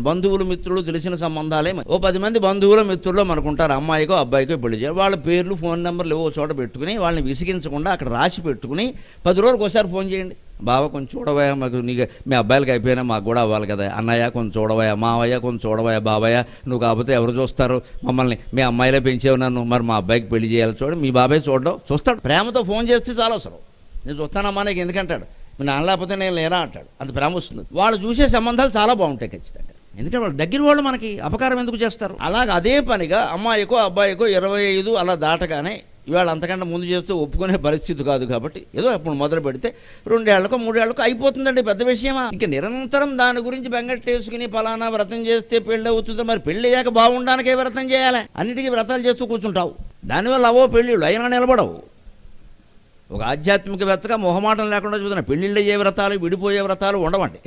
బంధువులు మిత్రులు తెలిసిన సంబంధాలే ఓ 10 మంది బంధువులు మిత్రులు మనకుంటారు, అమ్మాయికో అబ్బాయికో పెళ్లి చేయాలి. వాళ్ళ పేర్లు ఫోన్ నెంబర్లు ఏవో చోట పెట్టుకుని వాళ్ళని విసిగించకుండా అక్కడ రాసి పెట్టుకుని 10 రోజులకు ఒకసారి ఫోన్ చేయండి. బావ కొంచెం చూడవయ్యా, మాకు నీకు మీ అబ్బాయిలకి అయిపోయినా మాకు కూడా అవ్వాలి కదా, అన్నయ్య కొంచెం చూడవయ్యా, మావయ్య కొంచెం చూడవయ్యా, బాబాయ్య నువ్వు కాకపోతే ఎవరు చూస్తారు మమ్మల్ని, మీ అమ్మాయిలే పెంచేవు నన్ను, మరి మా అబ్బాయికి పెళ్లి చేయాలి చూడ, మీ బాబాయ్ చూడడం చూస్తాడు. ప్రేమతో ఫోన్ చేస్తే చాలా అవసరం. నేను చూస్తానమ్మా నీకు ఎందుకంటాడు, మీ నాన్న లేకపోతే నేను లేనా అంటాడు, అంత ప్రేమ వస్తుంది. వాళ్ళు చూసే సంబంధాలు చాలా బాగుంటాయి ఖచ్చితంగా. ఎందుకంటే వాళ్ళు దగ్గర వాళ్ళు మనకి అపకారం ఎందుకు చేస్తారు. అలాగే అదే పనిగా అమ్మాయికో అబ్బాయికో 25 అలా దాటగానే ఇవాళ అంతకంటే ముందు చేస్తే ఒప్పుకునే పరిస్థితి కాదు కాబట్టి ఏదో అప్పుడు మొదలు పెడితే 2 ఏళ్లకో 3 ఏళ్లకో అయిపోతుందండి, పెద్ద విషయమా. ఇంకా నిరంతరం దాని గురించి బెంగట్టేసుకుని ఫలానా వ్రతం చేస్తే పెళ్ళి అవుతుంది, మరి పెళ్ళి అయ్యాక బాగుండానికే వ్రతం చేయాలి, అన్నిటికీ వ్రతాలు చేస్తూ కూర్చుంటావు, దానివల్ల అవో పెళ్ళిళ్ళు అయినా నిలబడవు. ఒక ఆధ్యాత్మికవేత్తగా మొహమాటం లేకుండా చూద్దాం, పెళ్ళిళ్ళు అయ్యే వ్రతాలు విడిపోయే వ్రతాలు ఉండవండి.